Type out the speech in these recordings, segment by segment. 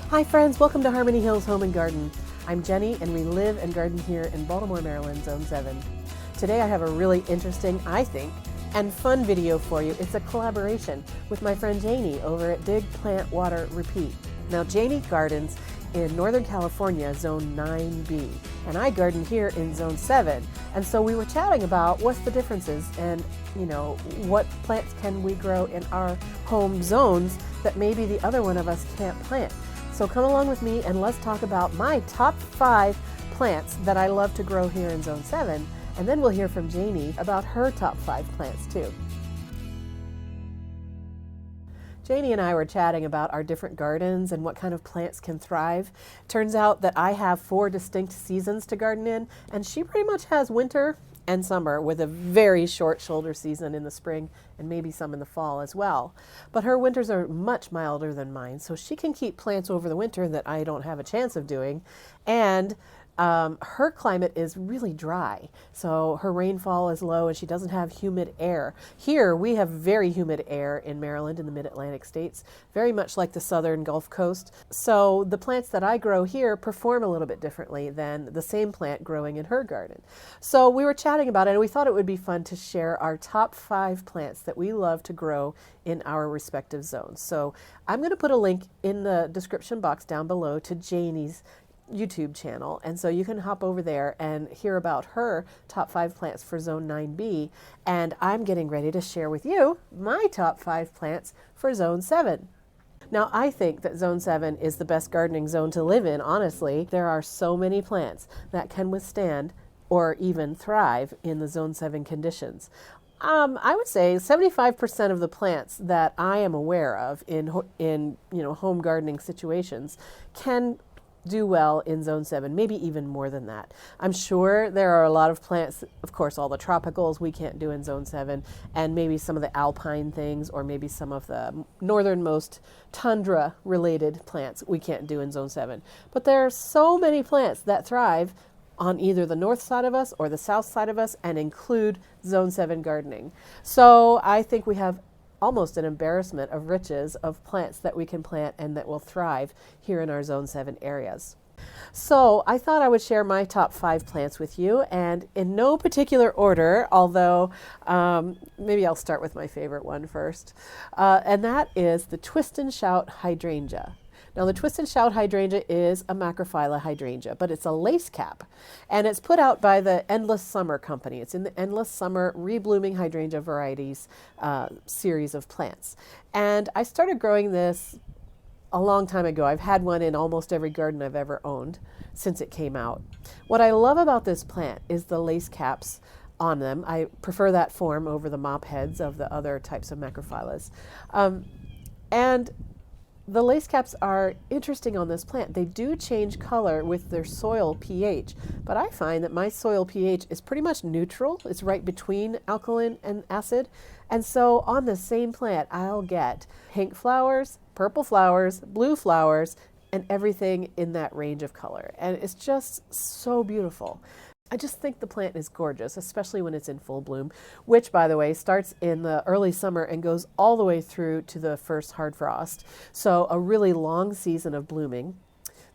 Hi friends, welcome to Harmony Hills Home and Garden. I'm Jenny and we live and garden here in Baltimore, Maryland, Zone 7. Today I have a really interesting, I think, and fun video for you. It's a collaboration with my friend Janey over at Dig, Plant, Water, Repeat. Now Janey gardens in Northern California, Zone 9B, and I garden here in Zone 7. And so we were chatting about what's the differences and, what plants can we grow in our home zones that maybe the other one of us can't plant. So come along with me and let's talk about my top 5 plants that I love to grow here in Zone 7, and then we'll hear from Janey about her top 5 plants too. Janey and I were chatting about our different gardens and what kind of plants can thrive. Turns out that I have 4 distinct seasons to garden in, and she pretty much has winter and summer with a very short shoulder season in the spring and maybe some in the fall as well. But her winters are much milder than mine, so she can keep plants over the winter that I don't have a chance of doing. And her climate is really dry, so her rainfall is low and she doesn't have humid air. Here we have very humid air in Maryland in the mid-Atlantic states, very much like the southern Gulf Coast. So the plants that I grow here perform a little bit differently than the same plant growing in her garden. So we were chatting about it and we thought it would be fun to share our top 5 plants that we love to grow in our respective zones. So I'm going to put a link in the description box down below to Janey's YouTube channel, and so you can hop over there and hear about her top 5 plants for Zone 9B, and I'm getting ready to share with you my top 5 plants for Zone 7. Now I think that Zone 7 is the best gardening zone to live in, honestly. There are so many plants that can withstand or even thrive in the Zone 7 conditions. I would say 75% of the plants that I am aware of in home gardening situations can do well in Zone 7, maybe even more than that. I'm sure there are a lot of plants, of course, all the tropicals we can't do in Zone 7, and maybe some of the alpine things, or maybe some of the northernmost tundra-related plants we can't do in Zone 7. But there are so many plants that thrive on either the north side of us or the south side of us and include Zone 7 gardening. So I think we have almost an embarrassment of riches of plants that we can plant and that will thrive here in our Zone 7 areas. So I thought I would share my top 5 plants with you, and in no particular order, although maybe I'll start with my favorite one first, and that is the Twist and Shout Hydrangea. Now the Twist and Shout Hydrangea is a macrophylla hydrangea, but it's a lace cap, and it's put out by the Endless Summer company. It's in the Endless Summer Reblooming Hydrangea Varieties series of plants. And I started growing this a long time ago. I've had one in almost every garden I've ever owned since it came out. What I love about this plant is the lace caps on them. I prefer that form over the mop heads of the other types of macrophyllas. And the lace caps are interesting on this plant. They do change color with their soil pH, but I find that my soil pH is pretty much neutral. It's right between alkaline and acid. And so on the same plant, I'll get pink flowers, purple flowers, blue flowers, and everything in that range of color. And it's just so beautiful. I just think the plant is gorgeous, especially when it's in full bloom, which, by the way, starts in the early summer and goes all the way through to the first hard frost. So a really long season of blooming.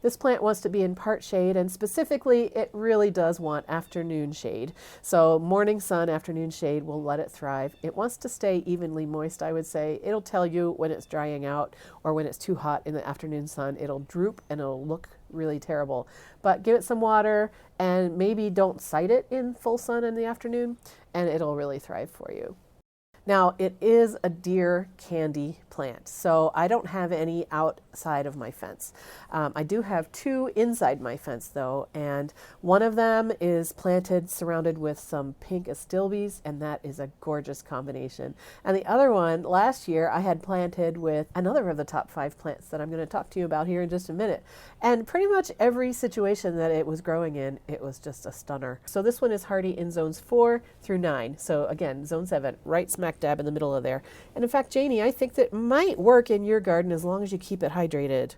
This plant wants to be in part shade, and specifically, it really does want afternoon shade. So morning sun, afternoon shade will let it thrive. It wants to stay evenly moist, I would say. It'll tell you when it's drying out or when it's too hot in the afternoon sun. It'll droop and it'll look really terrible. But give it some water and maybe don't site it in full sun in the afternoon, and it'll really thrive for you. Now, it is a deer candy plant, so I don't have any outside of my fence. I do have 2 inside my fence, though, and one of them is planted surrounded with some pink astilbes, and that is a gorgeous combination. And the other one, last year, I had planted with another of the top 5 plants that I'm going to talk to you about here in just a minute. And pretty much every situation that it was growing in, it was just a stunner. So this one is hardy in zones 4 through 9. So again, Zone 7, right smack dab in the middle of there. And in fact, Janey, I think that might work in your garden as long as you keep it hydrated.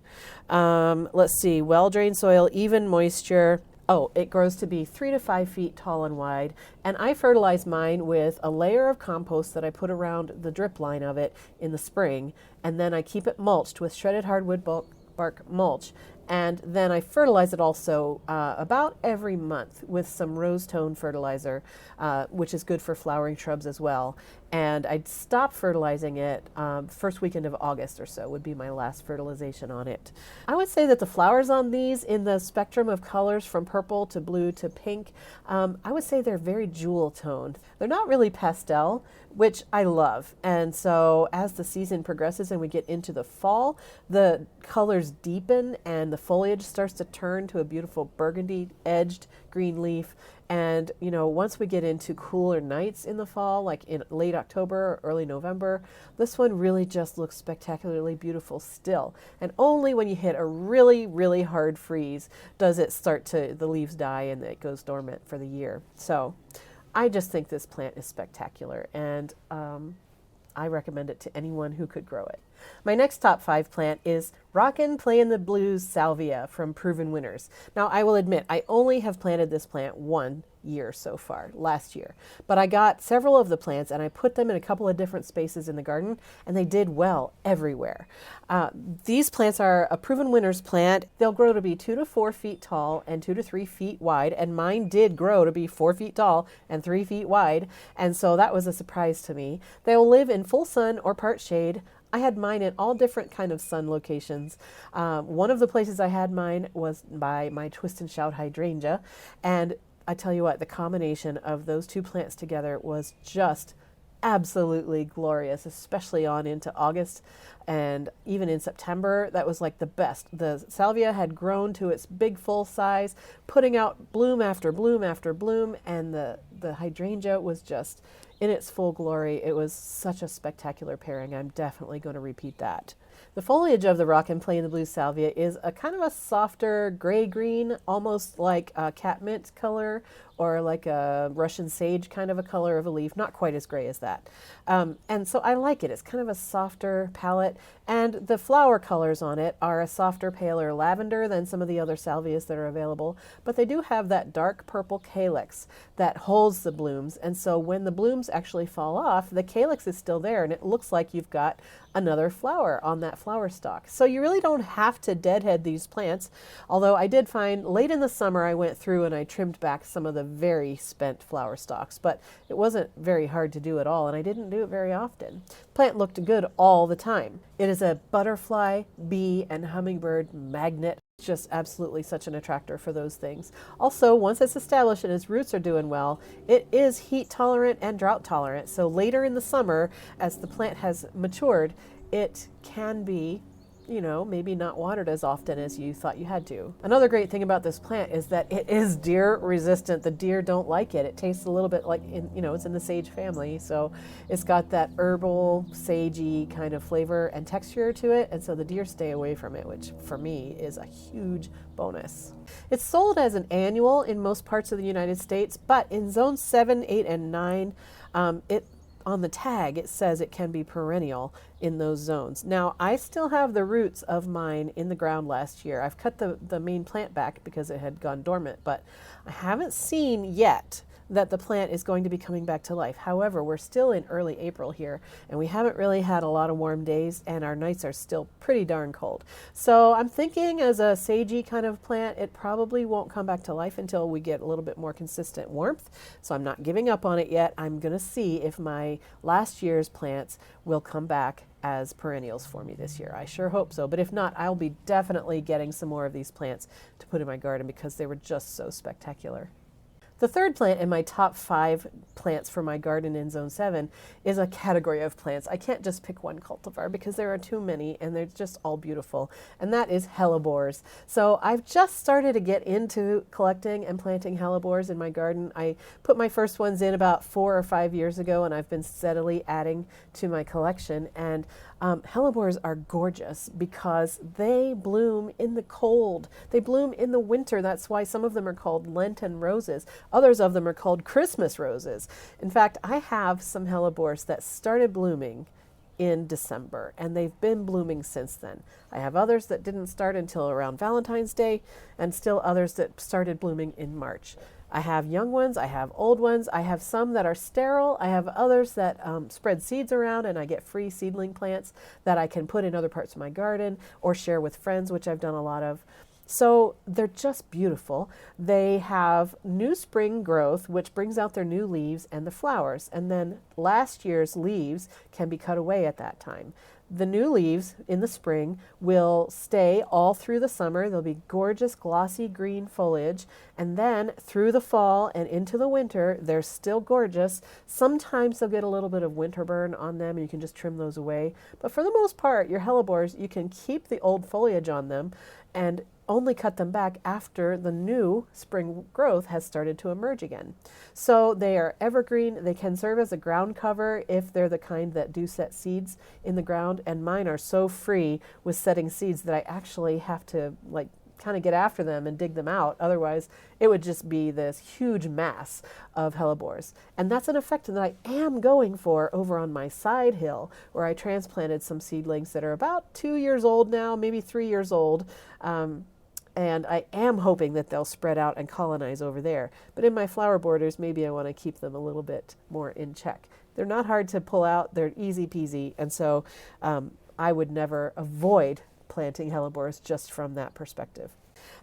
Let's see, well-drained soil, even moisture. Oh, it grows to be 3 to 5 feet tall and wide. And I fertilize mine with a layer of compost that I put around the drip line of it in the spring. And then I keep it mulched with shredded hardwood bark mulch. And then I fertilize it also about every month with some rose tone fertilizer, which is good for flowering shrubs as well. And I'd stop fertilizing it first weekend of August or so would be my last fertilization on it. I would say that the flowers on these in the spectrum of colors from purple to blue to pink, I would say they're very jewel toned. They're not really pastel, which I love. And so as the season progresses and we get into the fall, the colors deepen and the foliage starts to turn to a beautiful burgundy edged green leaf. And, you know, once we get into cooler nights in the fall, like in late October or early November, this one really just looks spectacularly beautiful still. And only when you hit a really, really hard freeze does it start to, the leaves die and it goes dormant for the year. So I just think this plant is spectacular, and I recommend it to anyone who could grow it. My next top 5 plant is Rockin' Playin' the Blues Salvia from Proven Winners. Now, I will admit, I only have planted this plant 1 year so far, last year. But I got several of the plants and I put them in a couple of different spaces in the garden, and they did well everywhere. These plants are a Proven Winners plant. They'll grow to be 2 to 4 feet tall and 2 to 3 feet wide, and mine did grow to be 4 feet tall and 3 feet wide, and so that was a surprise to me. They'll live in full sun or part shade. I had mine in all different kind of sun locations. One of the places I had mine was by my Twist and Shout Hydrangea, and I tell you what, the combination of those two plants together was just absolutely glorious, especially on into August and even in September. That was like the best. The salvia had grown to its big full size, putting out bloom after bloom after bloom, and the hydrangea was just in its full glory. It was such a spectacular pairing. I'm definitely going to repeat that. The foliage of the Rockin' Playin' the Blues Salvia is a kind of a softer gray-green, almost like a catmint color or like a Russian sage kind of a color of a leaf, not quite as gray as that. And so I like it. It's kind of a softer palette, and the flower colors on it are a softer, paler lavender than some of the other salvias that are available, but they do have that dark purple calyx that holds the blooms, and so when the blooms actually fall off, the calyx is still there, and it looks like you've got another flower on that flower stalk. So you really don't have to deadhead these plants, although I did find late in the summer I went through and I trimmed back some of the very spent flower stalks, but it wasn't very hard to do at all, and I didn't do it very often. The plant looked good all the time. It is a butterfly, bee, and hummingbird magnet. It's just absolutely such an attractor for those things. Also, once it's established and its roots are doing well, it is heat tolerant and drought tolerant. So later in the summer, as the plant has matured, it can be, you know, maybe not watered as often as you thought you had to. Another great thing about this plant is that it is deer resistant. The deer don't like it. It tastes a little bit like, it's in the sage family. So it's got that herbal, sagey kind of flavor and texture to it. And so the deer stay away from it, which for me is a huge bonus. It's sold as an annual in most parts of the United States, but in zones 7, 8, and 9, on the tag, it says it can be perennial in those zones. Now, I still have the roots of mine in the ground last year. I've cut the main plant back because it had gone dormant, but I haven't seen yet that the plant is going to be coming back to life. However, we're still in early April here, and we haven't really had a lot of warm days, and our nights are still pretty darn cold. So I'm thinking as a sagey kind of plant, it probably won't come back to life until we get a little bit more consistent warmth. So I'm not giving up on it yet. I'm going to see if my last year's plants will come back as perennials for me this year. I sure hope so, but if not, I'll be definitely getting some more of these plants to put in my garden because they were just so spectacular. The third plant in my top 5 plants for my garden in Zone 7 is a category of plants. I can't just pick one cultivar because there are too many and they're just all beautiful, and that is Hellebores. So I've just started to get into collecting and planting Hellebores in my garden. I put my first ones in about 4 or 5 years ago, and I've been steadily adding to my collection. And Hellebores are gorgeous because they bloom in the cold. They bloom in the winter. That's why some of them are called Lenten roses. Others of them are called Christmas roses. In fact, I have some Hellebores that started blooming in December, and they've been blooming since then. I have others that didn't start until around Valentine's Day, and still others that started blooming in March. I have young ones, I have old ones, I have some that are sterile, I have others that spread seeds around, and I get free seedling plants that I can put in other parts of my garden or share with friends, which I've done a lot of. So they're just beautiful. They have new spring growth, which brings out their new leaves and the flowers. And then last year's leaves can be cut away at that time. The new leaves in the spring will stay all through the summer. They'll be gorgeous, glossy green foliage. And then through the fall and into the winter, they're still gorgeous. Sometimes they'll get a little bit of winter burn on them, and you can just trim those away. But for the most part, your hellebores, you can keep the old foliage on them and only cut them back after the new spring growth has started to emerge again. So they are evergreen. They can serve as a ground cover if they're the kind that do set seeds in the ground. And mine are so free with setting seeds that I actually have to kind of get after them and dig them out. Otherwise, it would just be this huge mass of hellebores. And that's an effect that I am going for over on my side hill, where I transplanted some seedlings that are about 2 years old now, maybe 3 years old. And I am hoping that they'll spread out and colonize over there. But in my flower borders, maybe I want to keep them a little bit more in check. They're not hard to pull out. They're easy peasy. And so I would never avoid planting hellebores just from that perspective.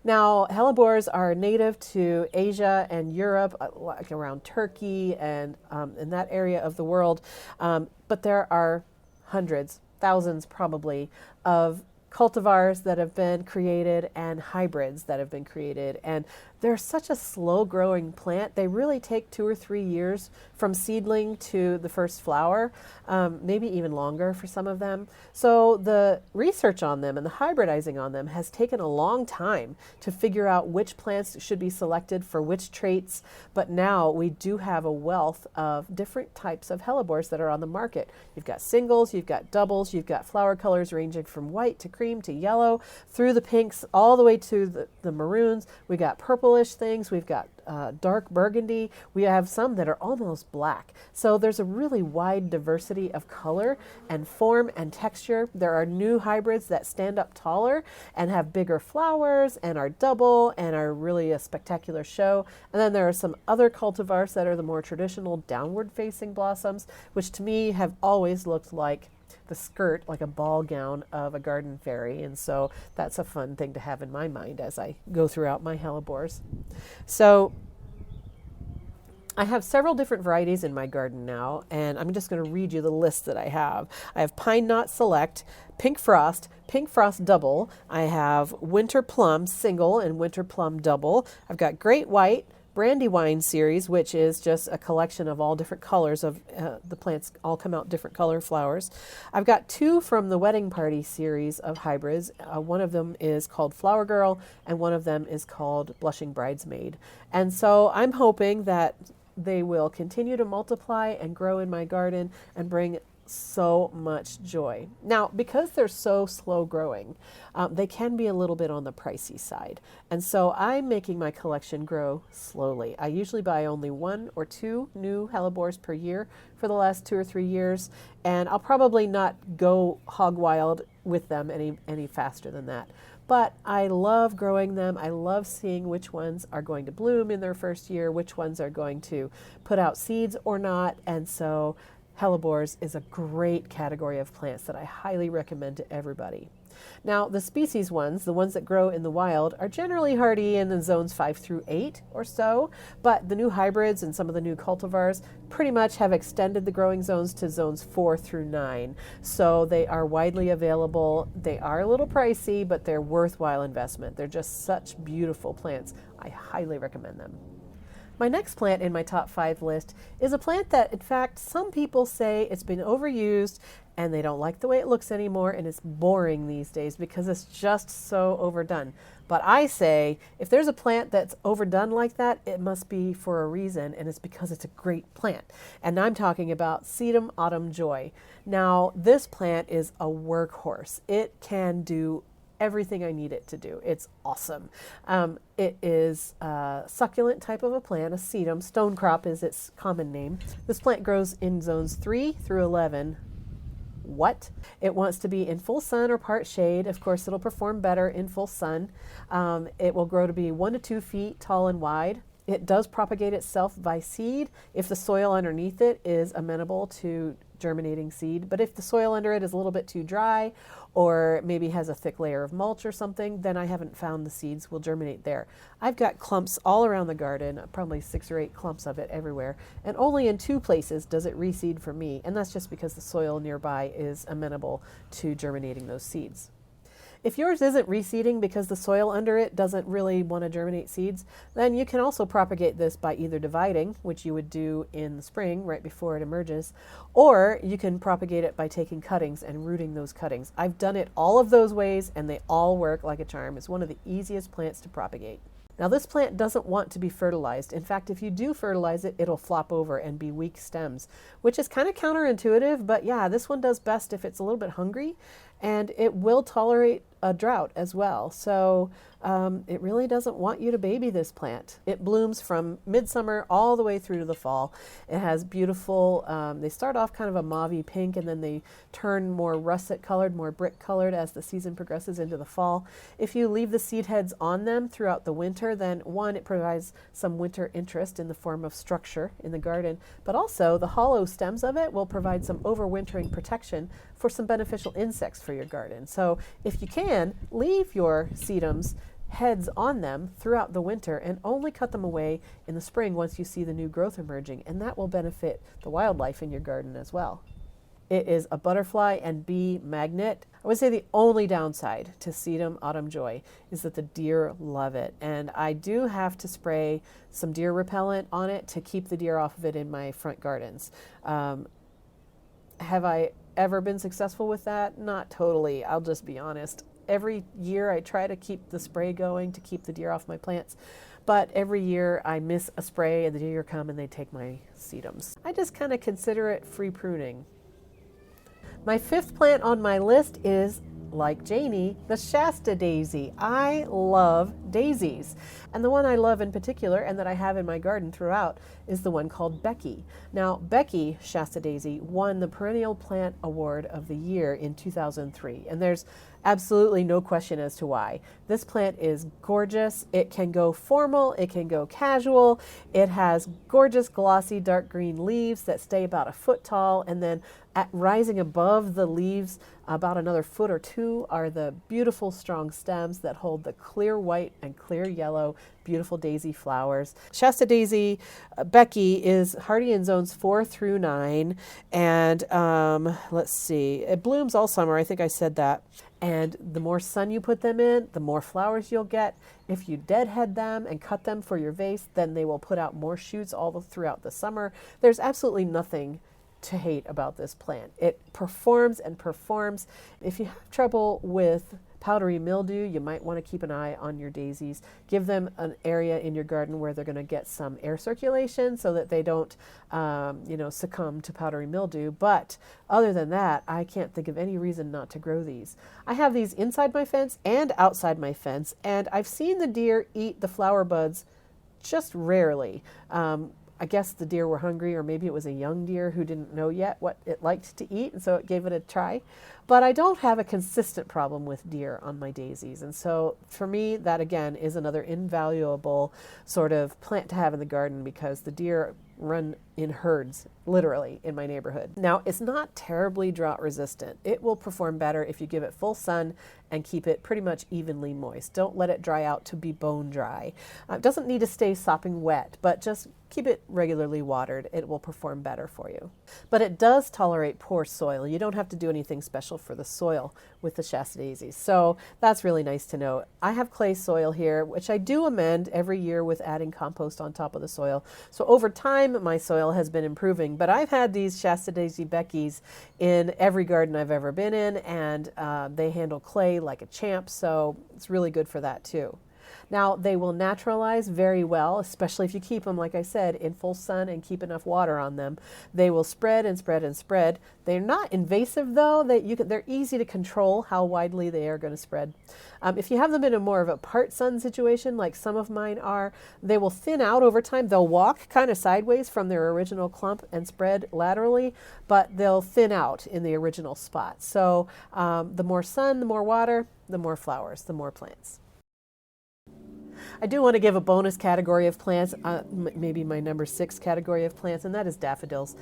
Now, hellebores are native to Asia and Europe, like around Turkey and in that area of the world. But there are hundreds, thousands probably, of cultivars that have been created and hybrids that have been created. And they're such a slow growing plant. They really take 2 or 3 years from seedling to the first flower, maybe even longer for some of them. So the research on them and the hybridizing on them has taken a long time to figure out which plants should be selected for which traits. But now we do have a wealth of different types of hellebores that are on the market. You've got singles, you've got doubles, you've got flower colors ranging from white to cream to yellow, through the pinks, all the way to the maroons. We got purplish things. We've got dark burgundy. We have some that are almost black. So there's a really wide diversity of color and form and texture. There are new hybrids that stand up taller and have bigger flowers and are double and are really a spectacular show. And then there are some other cultivars that are the more traditional downward facing blossoms, which to me have always looked like the skirt, like a ball gown of a garden fairy. And so that's a fun thing to have in my mind as I go throughout my hellebores. So I have several different varieties in my garden now, and I'm just going to read you the list that I have. I have Pine Knot Select, Pink Frost Double. I have Winter Plum Single and Winter Plum Double. I've got Great White, Brandywine series, which is just a collection of all different colors of the plants all come out different color flowers. I've got 2 from the Wedding Party series of hybrids. One of them is called Flower Girl and one of them is called Blushing Bridesmaid. And so I'm hoping that they will continue to multiply and grow in my garden and bring so much joy. Now, because they're so slow growing, they can be a little bit on the pricey side. And so I'm making my collection grow slowly. I usually buy only 1 or 2 new hellebores per year for the last 2 or 3 years. And I'll probably not go hog wild with them any faster than that. But I love growing them. I love seeing which ones are going to bloom in their first year, which ones are going to put out seeds or not. And so hellebores is a great category of plants that I highly recommend to everybody. Now, the species ones, the ones that grow in the wild, are generally hardy in the zones 5 through 8 or so, but the new hybrids and some of the new cultivars pretty much have extended the growing zones to zones 4 through 9. So they are widely available. They are a little pricey, but they're worthwhile investment. They're just such beautiful plants. I highly recommend them. My next plant in my top 5 list is a plant that, in fact, some people say it's been overused and they don't like the way it looks anymore and it's boring these days because it's just so overdone. But I say, if there's a plant that's overdone like that, it must be for a reason, and it's because it's a great plant. And I'm talking about Sedum Autumn Joy. Now, this plant is a workhorse. It can do everything I need it to do. It's awesome. It is a succulent type of a plant, a sedum. Stonecrop is its common name. This plant grows in zones 3 through 11. What? It wants to be in full sun or part shade. Of course, it'll perform better in full sun. It will grow to be 1 to 2 feet tall and wide. It does propagate itself by seed if the soil underneath it is amenable to germinating seed. But if the soil under it is a little bit too dry or maybe has a thick layer of mulch or something, then I haven't found the seeds will germinate there. I've got clumps all around the garden, probably 6 or 8 clumps of it everywhere, and only in 2 places does it reseed for me, and that's just because the soil nearby is amenable to germinating those seeds. If yours isn't reseeding because the soil under it doesn't really want to germinate seeds, then you can also propagate this by either dividing, which you would do in the spring right before it emerges, or you can propagate it by taking cuttings and rooting those cuttings. I've done it all of those ways and they all work like a charm. It's one of the easiest plants to propagate. Now this plant doesn't want to be fertilized. In fact, if you do fertilize it, it'll flop over and be weak stems, which is kind of counterintuitive, but yeah, this one does best if it's a little bit hungry, and it will tolerate a drought as well. So it really doesn't want you to baby this plant. It blooms from midsummer all the way through to the fall. It has beautiful, they start off kind of a mauve pink and then they turn more russet colored, more brick colored as the season progresses into the fall. If you leave the seed heads on them throughout the winter, then one, it provides some winter interest in the form of structure in the garden, but also the hollow stems of it will provide some overwintering protection for some beneficial insects for your garden. So if you can, leave your sedums heads on them throughout the winter and only cut them away in the spring once you see the new growth emerging, and that will benefit the wildlife in your garden as well. It is a butterfly and bee magnet. I would say the only downside to Sedum Autumn Joy is that the deer love it, and I do have to spray some deer repellent on it to keep the deer off of it in my front gardens. Have I ever been successful with that? Not totally, I'll just be honest. Every year I try to keep the spray going to keep the deer off my plants, but every year I miss a spray and the deer come and they take my sedums. I just kind of consider it free pruning. My 5th plant on my list is, like Janey, the Shasta daisy. I love daisies. And the one I love in particular, and that I have in my garden throughout, is the one called Becky. Now, Becky Shasta daisy won the Perennial Plant Award of the Year in 2003, and there's absolutely no question as to why. This plant is gorgeous. It can go formal, it can go casual. It has gorgeous glossy dark green leaves that stay about a foot tall, and then rising above the leaves about another foot or 2 are the beautiful strong stems that hold the clear white and clear yellow beautiful daisy flowers. Shasta daisy Becky is hardy in zones 4 through 9, and let's see, it blooms all summer. I think I said that. And the more sun you put them in, the more flowers you'll get. If you deadhead them and cut them for your vase, then they will put out more shoots all throughout the summer. There's absolutely nothing to hate about this plant. It performs and performs. If you have trouble with powdery mildew, you might want to keep an eye on your daisies. Give them an area in your garden where they're going to get some air circulation so that they don't, succumb to powdery mildew. But other than that, I can't think of any reason not to grow these. I have these inside my fence and outside my fence, and I've seen the deer eat the flower buds just rarely. I guess the deer were hungry, or maybe it was a young deer who didn't know yet what it liked to eat, and so it gave it a try. But I don't have a consistent problem with deer on my daisies, and so for me, that again is another invaluable sort of plant to have in the garden, because the deer run in herds, literally, in my neighborhood. Now, it's not terribly drought resistant. It will perform better if you give it full sun and keep it pretty much evenly moist. Don't let it dry out to be bone dry. It doesn't need to stay sopping wet, but just keep it regularly watered. It will perform better for you. But it does tolerate poor soil. You don't have to do anything special for the soil with the Shasta daisies. So that's really nice to know. I have clay soil here, which I do amend every year with adding compost on top of the soil. So over time, my soil has been improving, but I've had these Shasta daisy Beckys in every garden I've ever been in, and they handle clay like a champ, so it's really good for that too. Now, they will naturalize very well, especially if you keep them, like I said, in full sun and keep enough water on them. They will spread and spread and spread. They're not invasive, though. They're easy to control how widely they are going to spread. If you have them in a more of a part sun situation, like some of mine are, they will thin out over time. They'll walk kind of sideways from their original clump and spread laterally, but they'll thin out in the original spot. So the more sun, the more water, the more flowers, the more plants. I do want to give a bonus category of plants, maybe my number 6 category of plants, and that is daffodils.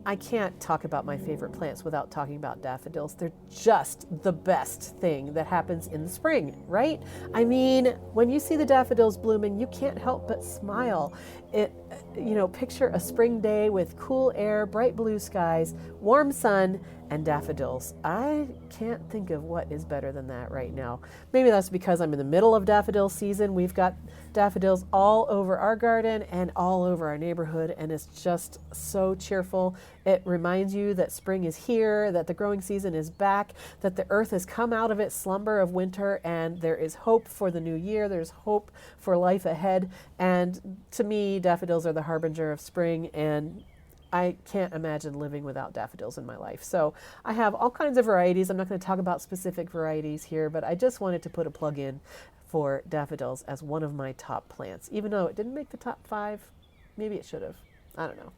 I can't talk about my favorite plants without talking about daffodils. They're just the best thing that happens in the spring, right? I mean, when you see the daffodils blooming, you can't help but smile. Picture a spring day with cool air, bright blue skies, warm sun, and daffodils. I can't think of what is better than that right now. Maybe that's because I'm in the middle of daffodil season. We've got daffodils all over our garden and all over our neighborhood, and it's just so cheerful. It reminds you that spring is here, that the growing season is back, that the earth has come out of its slumber of winter, and there is hope for the new year. There's hope for life ahead. And to me, daffodils are the harbinger of spring, and I can't imagine living without daffodils in my life. So I have all kinds of varieties. I'm not going to talk about specific varieties here, but I just wanted to put a plug in for daffodils as one of my top plants. Even though it didn't make the top 5, maybe it should have. I don't know.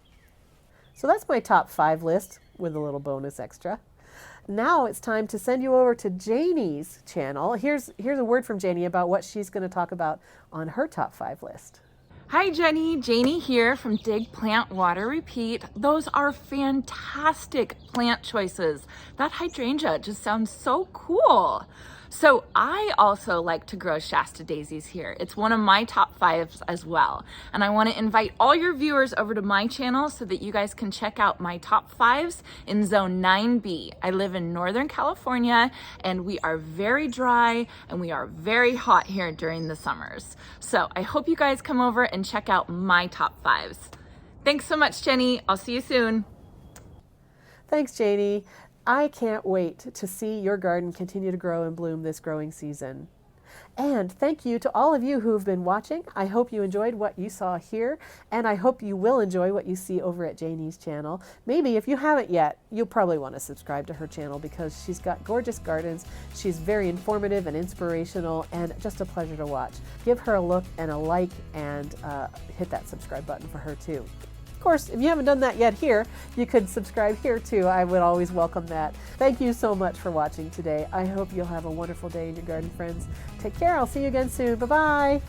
So that's my top 5 list with a little bonus extra. Now it's time to send you over to Janey's channel. Here's a word from Janey about what she's going to talk about on her top 5 list. Hi Jenny, Janey here from Dig, Plant, Water, Repeat. Those are fantastic plant choices. That hydrangea just sounds so cool. So I also like to grow Shasta daisies here. It's one of my top 5s as well. And I want to invite all your viewers over to my channel so that you guys can check out my top 5s in zone 9B. I live in Northern California and we are very dry and we are very hot here during the summers. So I hope you guys come over and check out my top 5s. Thanks so much, Jenny. I'll see you soon. Thanks, Janey. I can't wait to see your garden continue to grow and bloom this growing season. And thank you to all of you who have been watching. I hope you enjoyed what you saw here, and I hope you will enjoy what you see over at Janey's channel. Maybe if you haven't yet, you'll probably want to subscribe to her channel because she's got gorgeous gardens. She's very informative and inspirational and just a pleasure to watch. Give her a look and a like and hit that subscribe button for her too. Of course, if you haven't done that yet here, you could subscribe here too. I would always welcome that. Thank you so much for watching today. I hope you'll have a wonderful day in your garden, friends. Take care. I'll see you again soon. Bye-bye.